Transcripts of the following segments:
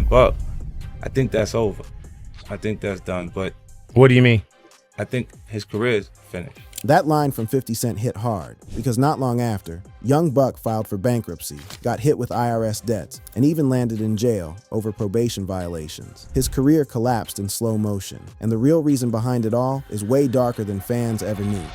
Buck, I think that's over. I think that's done. But What do you mean? I think his career is finished. That line from 50 Cent hit hard because not long after, young Buck filed for bankruptcy, got hit with IRS debts, and even landed in jail over probation violations. His career collapsed in slow motion, and the real reason behind it all is way darker than fans ever knew.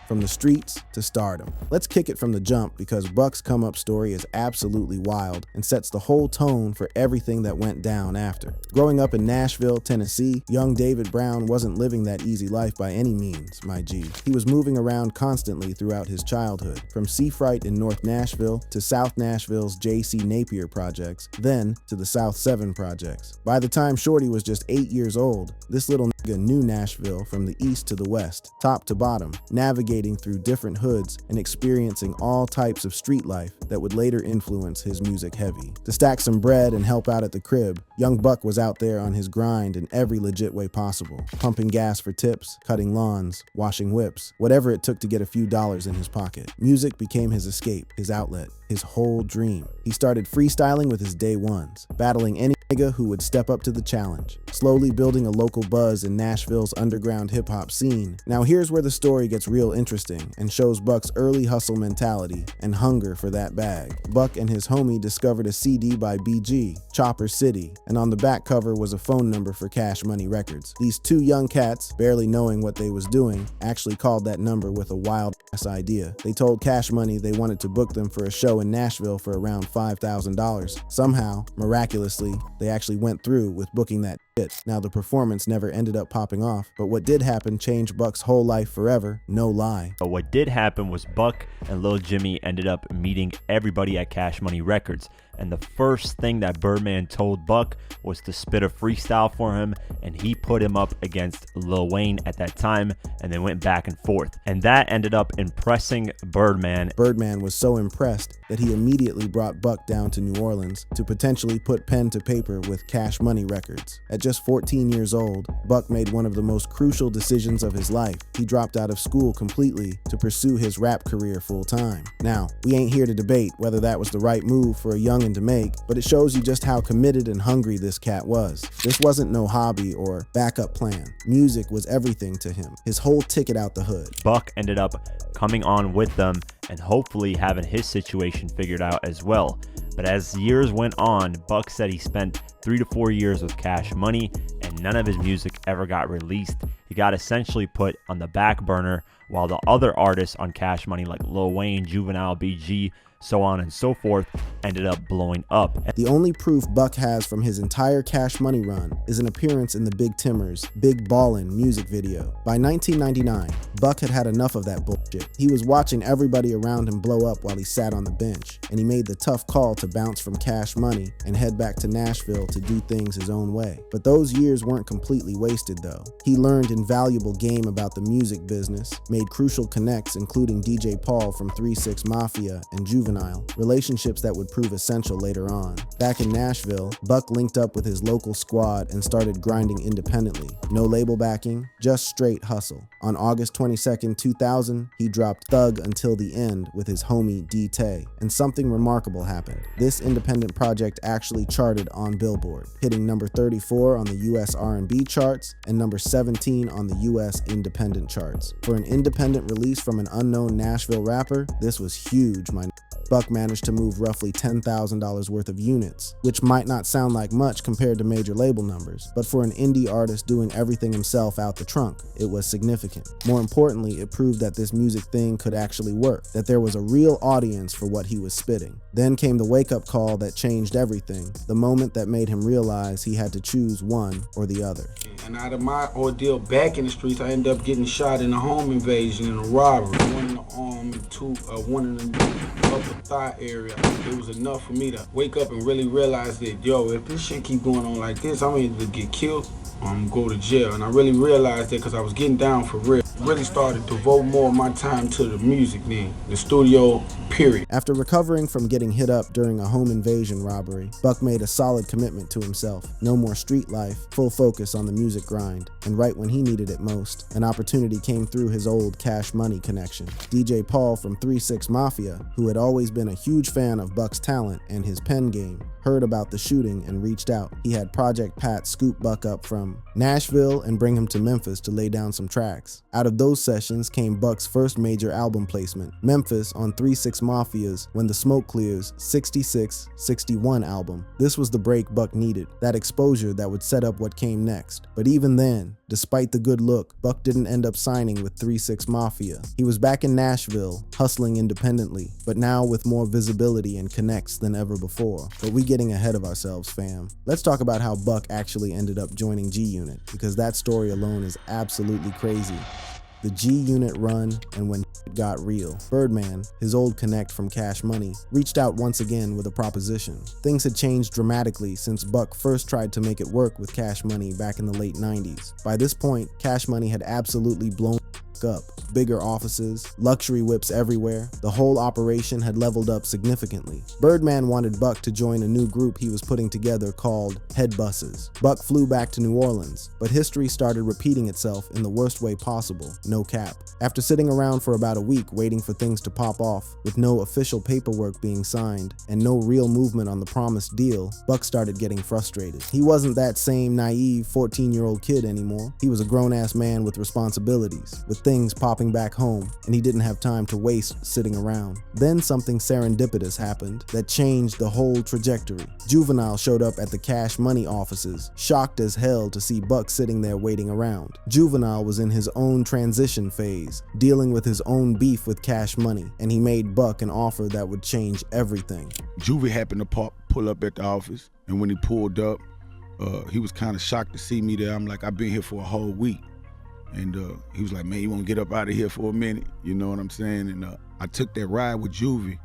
From the streets to stardom. Let's kick it from the jump because Buck's come-up story is absolutely wild and sets the whole tone for everything that went down after. Growing up in Nashville, Tennessee, young David Brown wasn't living that easy life by any means, my G. He was moving around constantly throughout his childhood, from Seafright in North Nashville to South Nashville's J.C. Napier projects, then to the South 7 projects. By the time Shorty was just 8 years old, this little nigga knew Nashville from the east to the west, top to bottom, navigating through different hoods and experiencing all types of street life that would later influence his music heavy. To stack some bread and help out at the crib, young Buck was out there on his grind in every legit way possible, pumping gas for tips, cutting lawns, washing whips, whatever it took to get a few dollars in his pocket. Music became his escape, his outlet, his whole dream. He started freestyling with his day ones, battling any nigga who would step up to the challenge, slowly building a local buzz in Nashville's underground hip-hop scene. Now here's where the story gets real interesting and shows Buck's early hustle mentality and hunger for that bag. Buck and his homie discovered a CD by BG, Chopper City, and on the back cover was a phone number for Cash Money Records. These two young cats, barely knowing what they was doing, actually called that number with a wild-ass idea. They told Cash Money they wanted to book them for a show in Nashville for around $5,000. Somehow, miraculously, they actually went through with booking that shit. Now the performance never ended up popping off, but what did happen changed Buck's whole life forever, no lie. But what did happen was Buck and Lil Jimmy ended up meeting everybody at Cash Money Records, and the first thing that Birdman told Buck was to spit a freestyle for him, and he put him up against Lil Wayne at that time, and they went back and forth. And that ended up impressing Birdman. Birdman was so impressed that he immediately brought Buck down to New Orleans to potentially put pen to paper with Cash Money Records. At just 14 years old, Buck made one of the most crucial decisions of his life. He dropped out of school completely to pursue his rap career full time. Now, we ain't here to debate whether that was the right move for a youngin' to make, but it shows you just how committed and hungry this cat was. This wasn't no hobby or backup plan. Music was everything to him, his whole ticket out the hood. Buck ended up coming on with them and hopefully having his situation figured out as well. But as years went on, Buck said he spent 3 to 4 years with Cash Money and none of his music ever got released. He got essentially put on the back burner while the other artists on Cash Money like Lil Wayne, Juvenile, BG, so on and so forth, ended up blowing up. The only proof Buck has from his entire Cash Money run is an appearance in the Big Timbers' Big Ballin' music video. By 1999, Buck had had enough of that bullshit. He was watching everybody around him blow up while he sat on the bench, and he made the tough call to bounce from Cash Money and head back to Nashville to do things his own way. But those years weren't completely wasted though. He learned invaluable game about the music business, made crucial connects including DJ Paul from 3 6 Mafia and Juvenile, relationships that would prove essential later on. Back in Nashville, Buck linked up with his local squad and started grinding independently. No label backing, just straight hustle. On August 22nd, 2000, he dropped Thug Until the End with his homie D-Tay, and something remarkable happened. This independent project actually charted on Billboard, hitting number 34 on the US R&B charts and number 17 on the US independent charts. For an independent release from an unknown Nashville rapper, this was huge, my Buck managed to move roughly $10,000 worth of units, which might not sound like much compared to major label numbers, but for an indie artist doing everything himself out the trunk, it was significant. More importantly, it proved that this music thing could actually work, that there was a real audience for what he was spitting. Then came the wake-up call that changed everything, the moment that made him realize he had to choose one or the other. And out of my ordeal back in the streets, I ended up getting shot in a home invasion and a robbery. One in the arm, one in the upper thigh area. It was enough for me to wake up and really realize that, yo, if this shit keep going on like this, I'm either to get killed go to jail. And I really realized that because I was getting down for real. Really started to devote more of my time to the music then, the studio, period. After recovering from getting hit up during a home invasion robbery, Buck made a solid commitment to himself. No more street life, full focus on the music grind. And right when he needed it most, an opportunity came through his old Cash Money connection. DJ Paul from 3 6 Mafia, who had always been a huge fan of Buck's talent and his pen game, heard about the shooting and reached out. He had Project Pat scoop Buck up from Nashville and bring him to Memphis to lay down some tracks. Out of those sessions came Buck's first major album placement, Memphis on 3 6 Mafia's When the Smoke Clears 66-61 album. This was the break Buck needed, that exposure that would set up what came next. But even then, despite the good look, Buck didn't end up signing with 3 6 Mafia. He was back in Nashville, hustling independently, but now with more visibility and connects than ever before. But we getting ahead of ourselves, fam. Let's talk about how Buck actually ended up joining G-Unit, because that story alone is absolutely crazy. The G-Unit run and when got real. Birdman, his old connect from Cash Money, reached out once again with a proposition. Things had changed dramatically since Buck first tried to make it work with Cash Money back in the late 90s. By this point, Cash Money had absolutely blown up. Bigger offices, luxury whips everywhere. The whole operation had leveled up significantly. Birdman wanted Buck to join a new group he was putting together called Head Busses. Buck flew back to New Orleans, but history started repeating itself in the worst way possible, no cap. After sitting around for about a week waiting for things to pop off, with no official paperwork being signed and no real movement on the promised deal, Buck started getting frustrated. He wasn't that same naive 14-year-old kid anymore. He was a grown-ass man with responsibilities, with things popping back home, and he didn't have time to waste sitting around. Then something serendipitous happened that changed the whole trajectory. Juvenile showed up at the Cash Money offices, shocked as hell to see Buck sitting there waiting around. Juvenile was in his own transition phase, dealing with his own beef with Cash Money, and he made Buck an offer that would change everything. Juvie happened to pull up at the office, and when he pulled up, he was kind of shocked to see me there. I'm like, I've been here for a whole week. And he was like, man, you want to get up out of here for a minute? You know what I'm saying? And I took that ride with Juvie,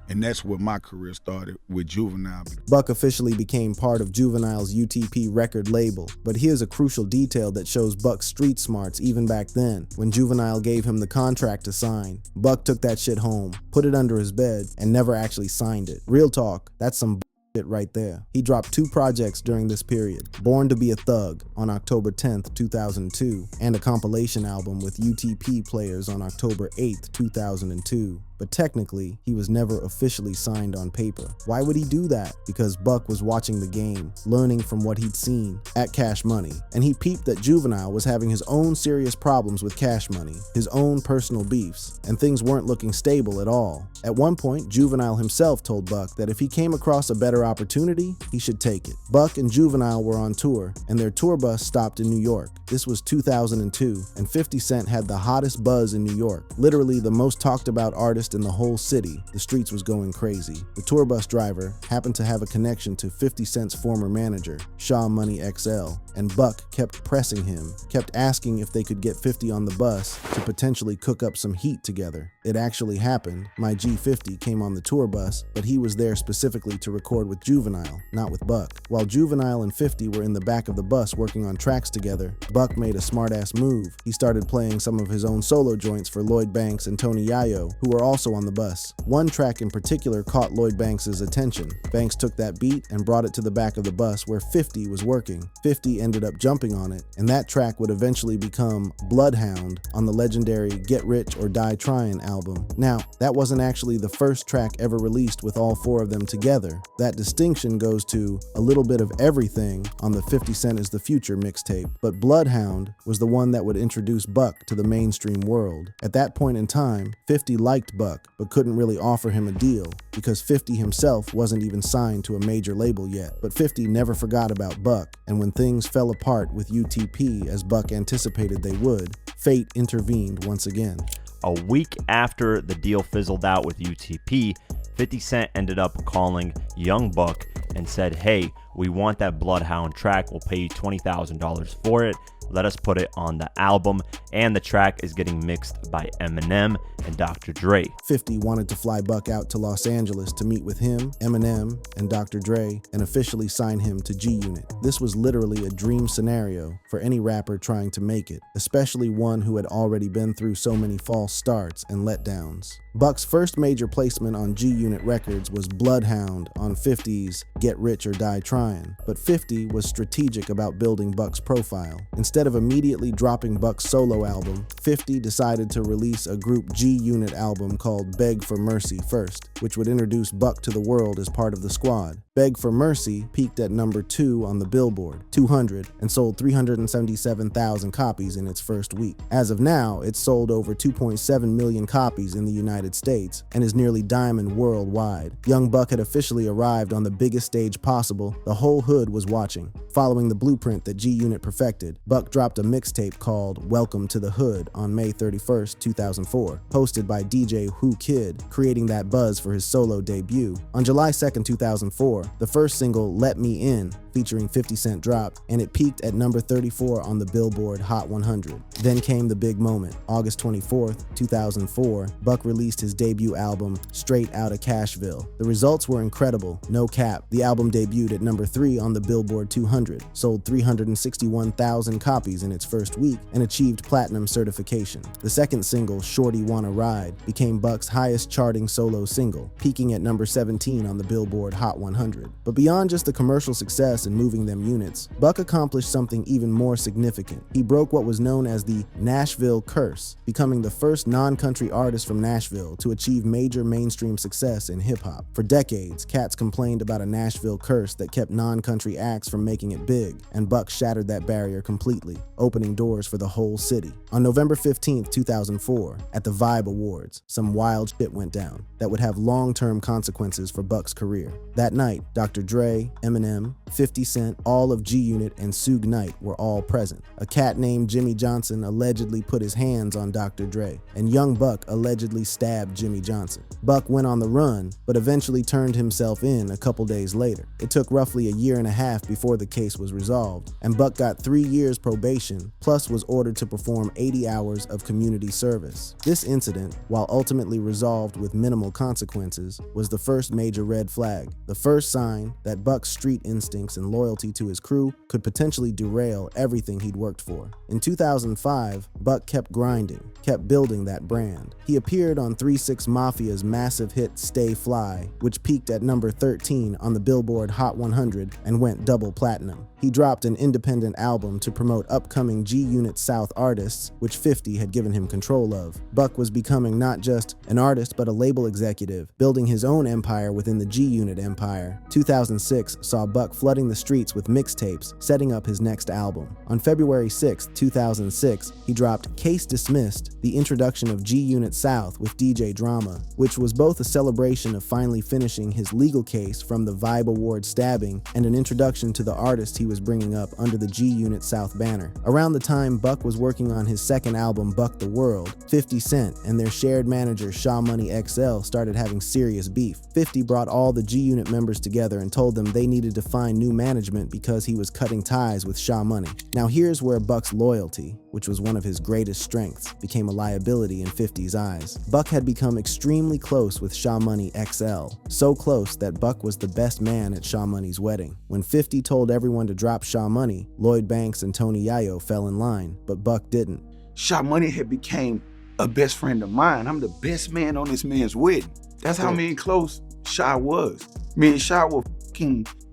and that's where my career started with Juvenile. Buck officially became part of Juvenile's UTP record label, but here's a crucial detail that shows Buck's street smarts even back then. When Juvenile gave him the contract to sign, Buck took that shit home, put it under his bed, and never actually signed it. Real talk, that's some shit right there. He dropped 2 projects during this period, Born to be a Thug on October 10th, 2002, and a compilation album with UTP players on October 8th, 2002. But technically, he was never officially signed on paper. Why would he do that? Because Buck was watching the game, learning from what he'd seen at Cash Money, and he peeped that Juvenile was having his own serious problems with Cash Money, his own personal beefs, and things weren't looking stable at all. At one point, Juvenile himself told Buck that if he came across a better opportunity, he should take it. Buck and Juvenile were on tour, and their tour bus stopped in New York. This was 2002, and 50 Cent had the hottest buzz in New York, literally the most talked about artist in the whole city. The streets was going crazy. The tour bus driver happened to have a connection to 50 Cent's former manager, Shaw Money XL, and Buck kept pressing him, kept asking if they could get 50 on the bus to potentially cook up some heat together. It actually happened. My G50 came on the tour bus, but he was there specifically to record with Juvenile, not with Buck. While Juvenile and 50 were in the back of the bus working on tracks together, Buck made a smart-ass move. He started playing some of his own solo joints for Lloyd Banks and Tony Yayo, who were also on the bus. One track in particular caught Lloyd Banks' attention. Banks took that beat and brought it to the back of the bus where 50 was working. 50 ended up jumping on it, and that track would eventually become Bloodhound on the legendary Get Rich or Die Tryin' album. Now, that wasn't actually the first track ever released with all 4 of them together. That distinction goes to A Little Bit of Everything on the 50 Cent is the Future mixtape, but Bloodhound was the one that would introduce Buck to the mainstream world. At that point in time, 50 liked Buck, but couldn't really offer him a deal because 50 himself wasn't even signed to a major label yet. But 50 never forgot about Buck, and when things fell apart with UTP as Buck anticipated they would, fate intervened once again. A week after the deal fizzled out with UTP, 50 Cent ended up calling Young Buck and said, hey, we want that Bloodhound track, we'll pay you $20,000 for it. let us put it on the album, and the track is getting mixed by Eminem and Dr. Dre. 50 wanted to fly Buck out to Los Angeles to meet with him, Eminem, and Dr. Dre, and officially sign him to G-Unit. This was literally a dream scenario for any rapper trying to make it, especially one who had already been through so many false starts and letdowns. Buck's first major placement on G-Unit Records was Bloodhound on 50's Get Rich or Die Tryin', but 50 was strategic about building Buck's profile. Instead of immediately dropping Buck's solo album, 50 decided to release a group G-Unit album called Beg for Mercy first, which would introduce Buck to the world as part of the squad. Beg for Mercy peaked at number 2 on the Billboard 200 and sold 377,000 copies in its first week. As of now, it's sold over 2.7 million copies in the United States and is nearly diamond worldwide. Young Buck had officially arrived on the biggest stage possible. The whole hood was watching. Following the blueprint that G-Unit perfected, Buck dropped a mixtape called Welcome to the Hood on May 31st, 2004, hosted by DJ Whoo Kid, creating that buzz for his solo debut. On July 2nd, 2004, the first single, Let Me In, featuring 50 Cent dropped, and it peaked at number 34 on the Billboard Hot 100. Then came the big moment. August 24th, 2004, Buck released his debut album, Straight Outta Cashville. The results were incredible, no cap. The album debuted at number 3 on the Billboard 200, sold 361,000 copies in its first week, and achieved platinum certification. The second single, Shorty Wanna Ride, became Buck's highest charting solo single, peaking at number 17 on the Billboard Hot 100. But beyond just the commercial success and moving them units, Buck accomplished something even more significant. He broke what was known as the Nashville Curse, becoming the first non-country artist from Nashville to achieve major mainstream success in hip-hop. For decades, cats complained about a Nashville curse that kept non-country acts from making it big, and Buck shattered that barrier completely, opening doors for the whole city. On November 15th, 2004, at the Vibe Awards, some wild shit went down that would have long-term consequences for Buck's career. That night, Dr. Dre, Eminem, 50 Cent, all of G-Unit, and Suge Knight were all present. A cat named Jimmy Johnson allegedly put his hands on Dr. Dre, and Young Buck allegedly stabbed Jimmy Johnson. Buck went on the run, but eventually turned himself in a couple days later. It took roughly a year and a half before the case was resolved, and Buck got 3 years probation, plus was ordered to perform 80 hours of community service. This incident, while ultimately resolved with minimal consequences, was the first major red flag, the first sign that Buck's street instincts and loyalty to his crew could potentially derail everything he'd worked for. In 2005, Buck kept grinding, kept building that brand. He appeared on 3 6 Mafia's massive hit Stay Fly, which peaked at number 13 on the Billboard Hot 100 and went double platinum. He dropped an independent album to promote upcoming G-Unit South artists, which 50 had given him control of. Buck was becoming not just an artist but a label executive, building his own empire within the G-Unit empire. 2006 saw Buck flooding the streets with mixtapes, setting up his next album. On February 6, 2006, he dropped Case Dismissed, the introduction of G-Unit South with DJ Drama, which was both a celebration of finally finishing his legal case from the Vibe Award stabbing and an introduction to the artist he was bringing up under the G-Unit South banner. Around the time Buck was working on his second album, Buck the World, 50 Cent and their shared manager Shaw Money XL started having serious beef. 50 brought all the G-Unit members together and told them they needed to find new management because he was cutting ties with Shaw Money. Now here's where Buck's loyalty, which was one of his greatest strengths, became a liability in 50's eyes. Buck had become extremely close with Shaw Money XL, so close that Buck was the best man at Shaw Money's wedding. When 50 told everyone to drop Shaw Money, Lloyd Banks and Tony Yayo fell in line, but Buck didn't. Shaw Money had became a best friend of mine. I'm the best man on this man's wedding. That's how me and close Shaw was. Me and Shaw were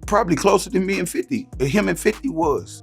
probably closer than me and 50. Him and 50 was,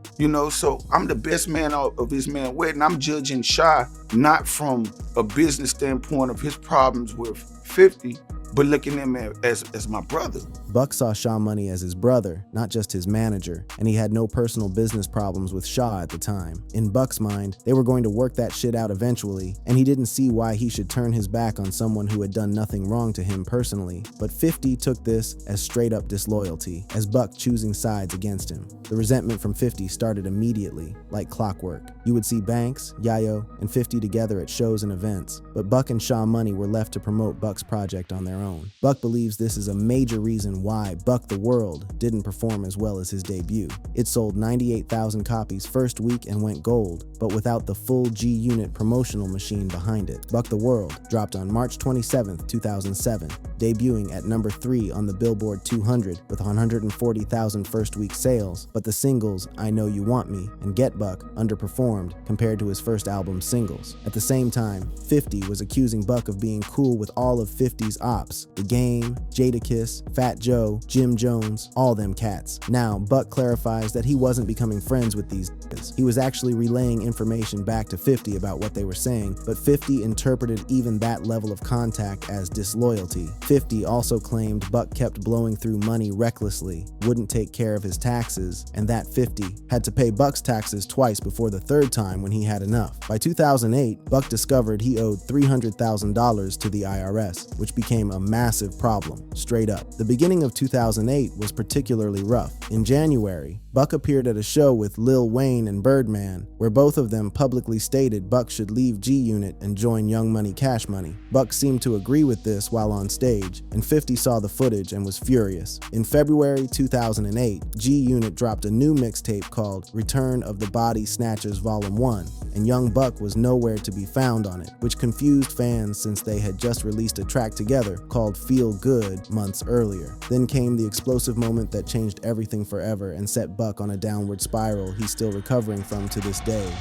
so I'm the best man of his man's wedding. I'm judging Shaw not from a business standpoint of his problems with 50, but looking at him as my brother. Buck saw Shaw Money as his brother, not just his manager, and he had no personal business problems with Shaw at the time. In Buck's mind, they were going to work that shit out eventually, and he didn't see why he should turn his back on someone who had done nothing wrong to him personally. But 50 took this as straight up disloyalty, as Buck choosing sides against him. The resentment from 50 started immediately, like clockwork. You would see Banks, Yayo, and 50 together at shows and events, but Buck and Shaw Money were left to promote Buck's project on their own. own. Buck believes this is a major reason why Buck the World didn't perform as well as his debut. It sold 98,000 copies first week and went gold, but without the full G-Unit promotional machine behind it. Buck the World dropped on March 27, 2007, debuting at number 3 on the Billboard 200 with 140,000 first-week sales, but the singles I Know You Want Me and Get Buck underperformed compared to his first album's singles. At the same time, 50 was accusing Buck of being cool with all of 50's ops, The Game, Jadakiss, Fat Joe, Jim Jones, all them cats. Now, Buck clarifies that he wasn't becoming friends with these niggas. He was actually relaying information back to 50 about what they were saying, but 50 interpreted even that level of contact as disloyalty. 50 also claimed Buck kept blowing through money recklessly, wouldn't take care of his taxes, and that 50 had to pay Buck's taxes twice before the third time when he had enough. By 2008, Buck discovered he owed $300,000 to the IRS, which became a massive problem, straight up. The beginning of 2008 was particularly rough. In January, Buck appeared at a show with Lil Wayne and Birdman, where both of them publicly stated Buck should leave G-Unit and join Young Money Cash Money. Buck seemed to agree with this while on stage, and 50 saw the footage and was furious. In February 2008, G-Unit dropped a new mixtape called Return of the Body Snatchers Volume 1, and Young Buck was nowhere to be found on it, which confused fans since they had just released a track together called Feel Good months earlier. Then came the explosive moment that changed everything forever and set Buck on a downward spiral he's still recovering from to this day.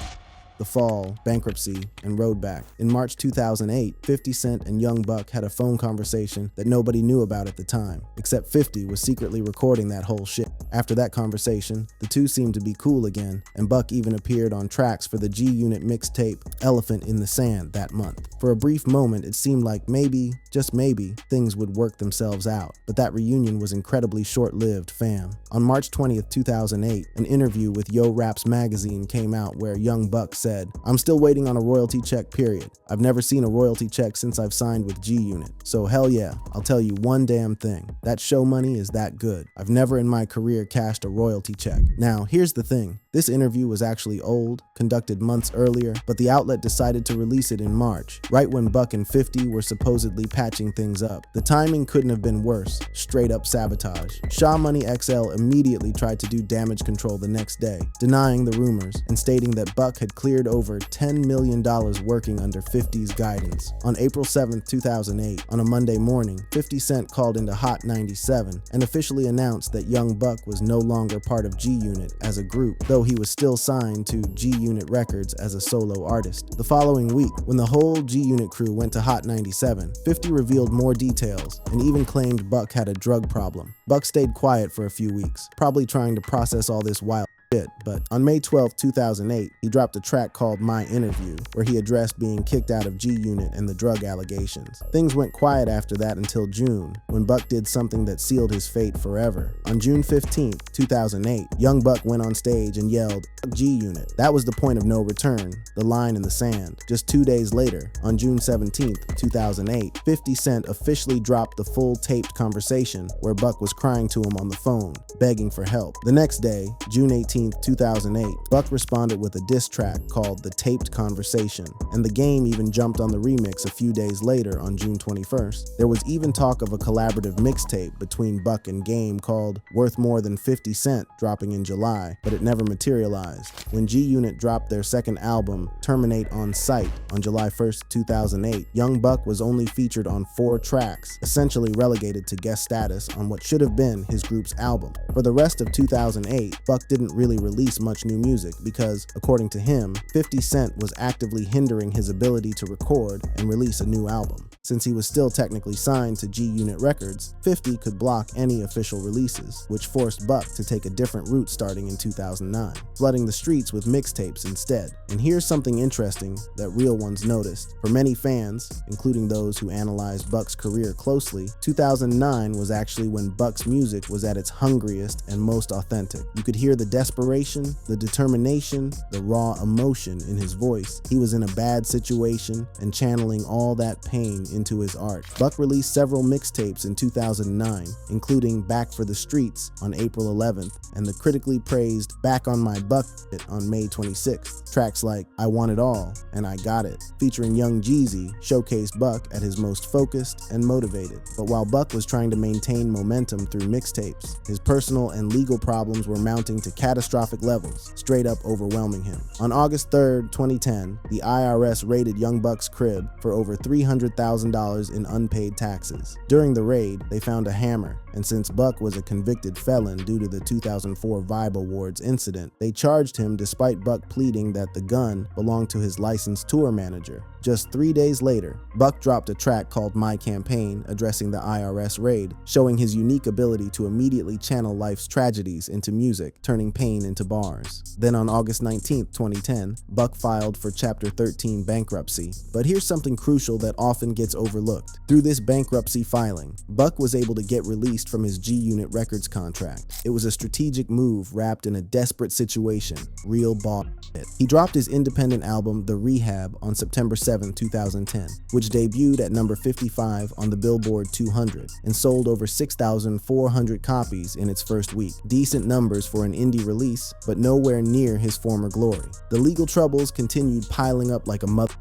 The Fall, Bankruptcy, and Road Back. In March 2008, 50 Cent and Young Buck had a phone conversation that nobody knew about at the time, except 50 was secretly recording that whole shit. After that conversation, the two seemed to be cool again, and Buck even appeared on tracks for the G-Unit mixtape Elephant in the Sand that month. For a brief moment, it seemed like maybe, just maybe, things would work themselves out, but that reunion was incredibly short-lived, fam. On March 20th, 2008, an interview with Yo Raps magazine came out where Young Buck said, "I'm still waiting on a royalty check, period. I've never seen a royalty check since I've signed with G-Unit. So hell yeah, I'll tell you one damn thing. That show money is that good. I've never in my career cashed a royalty check." Now, here's the thing. This interview was actually old, conducted months earlier, but the outlet decided to release it in March, right when Buck and 50 were supposedly patching things up. The timing couldn't have been worse, straight up sabotage. Shaw Money XL immediately tried to do damage control the next day, denying the rumors and stating that Buck had cleared over $10 million working under 50's guidance. On April 7, 2008, on a Monday morning, 50 Cent called into Hot 97 and officially announced that Young Buck was no longer part of G-Unit as a group, though he was still signed to G-Unit Records as a solo artist. The following week, when the whole G-Unit crew went to Hot 97, 50 revealed more details and even claimed Buck had a drug problem. Buck stayed quiet for a few weeks, probably trying to process all this wild shit, but on May 12, 2008, he dropped a track called My Interview, where he addressed being kicked out of G-Unit and the drug allegations. Things went quiet after that until June, when Buck did something that sealed his fate forever. On June 15, 2008, Young Buck went on stage and yelled, "G-Unit." That was the point of no return, the line in the sand. Just 2 days later, on June 17, 2008, 50 Cent officially dropped the full taped conversation where Buck was crying to him on the phone, begging for help. The next day, June 18, 2008, Buck responded with a diss track called The Taped Conversation, and The Game even jumped on the remix a few days later on June 21st. There was even talk of a collaborative mixtape between Buck and Game called Worth More Than 50 Cent dropping in July, but it never materialized. When G-Unit dropped their second album, Terminate on Sight, on July 1st, 2008, Young Buck was only featured on 4 tracks, essentially relegated to guest status on what should have been his group's album. For the rest of 2008, Buck didn't really release much new music because, according to him, 50 Cent was actively hindering his ability to record and release a new album. Since he was still technically signed to G-Unit Records, 50 could block any official releases, which forced Buck to take a different route starting in 2009, flooding the streets with mixtapes instead. And here's something interesting that real ones noticed. For many fans, including those who analyzed Buck's career closely, 2009 was actually when Buck's music was at its hungriest and most authentic. You could hear the desperation, the determination, the raw emotion in his voice. He was in a bad situation and channeling all that pain into his art. Buck released several mixtapes in 2009, including Back for the Streets on April 11th and the critically praised Back on My Bucket on May 26th. Tracks like I Want It All and I Got It, featuring Young Jeezy, showcased Buck at his most focused and motivated. But while Buck was trying to maintain momentum through mixtapes, his personal and legal problems were mounting to catastrophic levels, straight up overwhelming him. On August 3rd, 2010, the IRS raided Young Buck's crib for over $300,000 in unpaid taxes. During the raid, they found a hammer, and since Buck was a convicted felon due to the 2004 Vibe Awards incident, they charged him despite Buck pleading that the gun belonged to his licensed tour manager. Just 3 days later, Buck dropped a track called My Campaign addressing the IRS raid, showing his unique ability to immediately channel life's tragedies into music, turning pain into bars. Then on August 19, 2010, Buck filed for Chapter 13 bankruptcy. But here's something crucial that often gets overlooked. Through this bankruptcy filing, Buck was able to get released from his G-Unit Records contract. It was a strategic move wrapped in a desperate situation. Real boss shit. He dropped his independent album, The Rehab, on September 7, 2010, which debuted at number 55 on the Billboard 200 and sold over 6,400 copies in its first week. Decent numbers for an indie release, but nowhere near his former glory. The legal troubles continued piling up like a mother.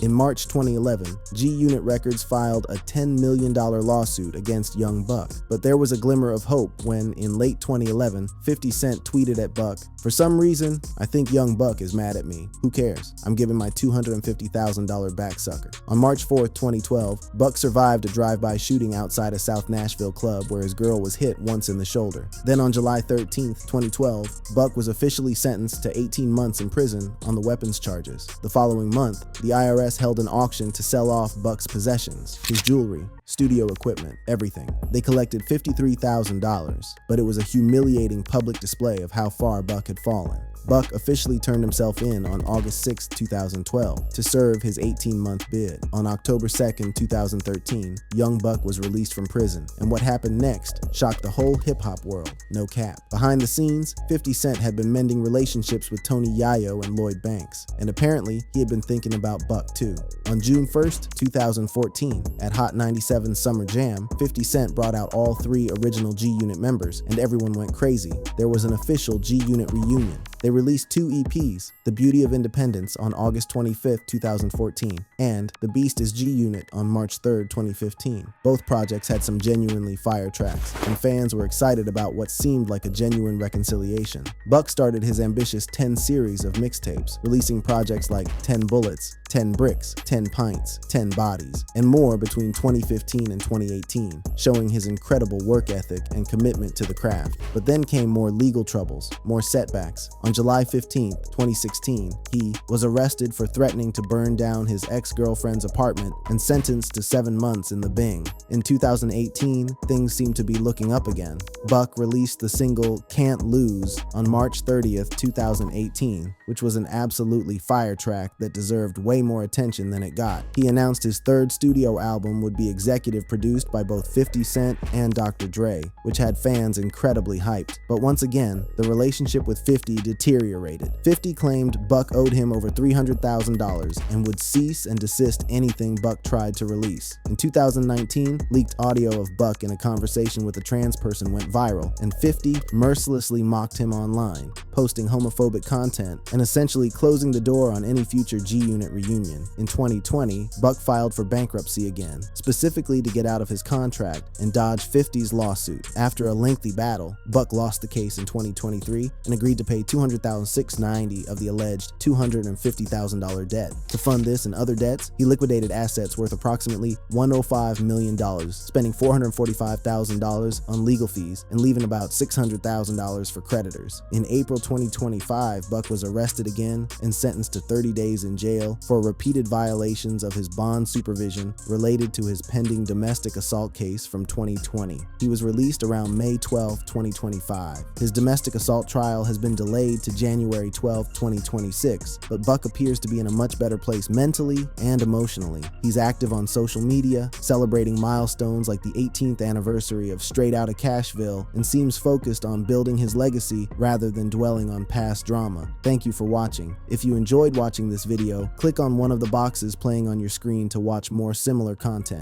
In March 2011, G-Unit Records filed a $10 million lawsuit against Young Buck, but there was a glimmer of hope when, in late 2011, 50 Cent tweeted at Buck, "For some reason, I think Young Buck is mad at me. Who cares? I'm giving my $250,000 back, sucker." On March 4, 2012, Buck survived a drive-by shooting outside a South Nashville club where his girl was hit once in the shoulder. Then on July 13, 2012, Buck was officially sentenced to 18 months in prison on the weapons charges. The following month, the IRS held an auction to sell off Buck's possessions, his jewelry, studio equipment, everything. They collected $53,000, but it was a humiliating public display of how far Buck had fallen. Buck officially turned himself in on August 6, 2012 to serve his 18-month bid. On October 2, 2013, Young Buck was released from prison, and what happened next shocked the whole hip-hop world, no cap. Behind the scenes, 50 Cent had been mending relationships with Tony Yayo and Lloyd Banks, and apparently he had been thinking about Buck too. On June 1, 2014, at Hot 97 Summer Jam, 50 Cent brought out all 3 original G-Unit members, and everyone went crazy. There was an official G-Unit reunion. They released 2 EPs, The Beauty of Independence on August 25, 2014, and The Beast is G-Unit on March 3, 2015. Both projects had some genuinely fire tracks, and fans were excited about what seemed like a genuine reconciliation. Buck started his ambitious 10 series of mixtapes, releasing projects like 10 Bullets, 10 Bricks, 10 Pints, 10 Bodies, and more between 2015 and 2018, showing his incredible work ethic and commitment to the craft. But then came more legal troubles, more setbacks. On July 15, 2016, he was arrested for threatening to burn down his ex-girlfriend's apartment and sentenced to 7 months in the Bing. In 2018, things seemed to be looking up again. Buck released the single Can't Lose on March 30th, 2018, which was an absolutely fire track that deserved way more attention than it got. He announced his 3rd studio album would be executive produced by both 50 Cent and Dr. Dre, which had fans incredibly hyped. But once again, the relationship with 50 deteriorated. 50 claimed Buck owed him over $300,000 and would cease and desist anything Buck tried to release. In 2019, leaked audio of Buck in a conversation with a trans person went viral, and 50 mercilessly mocked him online, posting homophobic content and essentially closing the door on any future G-Unit reunion. In 2020, Buck filed for bankruptcy again, specifically to get out of his contract and dodge 50's lawsuit. After a lengthy battle, Buck lost the case in 2023 and agreed to pay $200,690 of the alleged $250,000 debt. To fund this and other debts, he liquidated assets worth approximately $105 million, spending $445,000 on legal fees and leaving about $600,000 for creditors. In April 2025, Buck was arrested again and sentenced to 30 days in jail for repeated violations of his bond supervision related to his pending domestic assault case from 2020. He was released around May 12, 2025. His domestic assault trial has been delayed extended to January 12, 2026, but Buck appears to be in a much better place mentally and emotionally. He's active on social media, celebrating milestones like the 18th anniversary of Straight Outta Cashville, and seems focused on building his legacy rather than dwelling on past drama. Thank you for watching. If you enjoyed watching this video, click on one of the boxes playing on your screen to watch more similar content.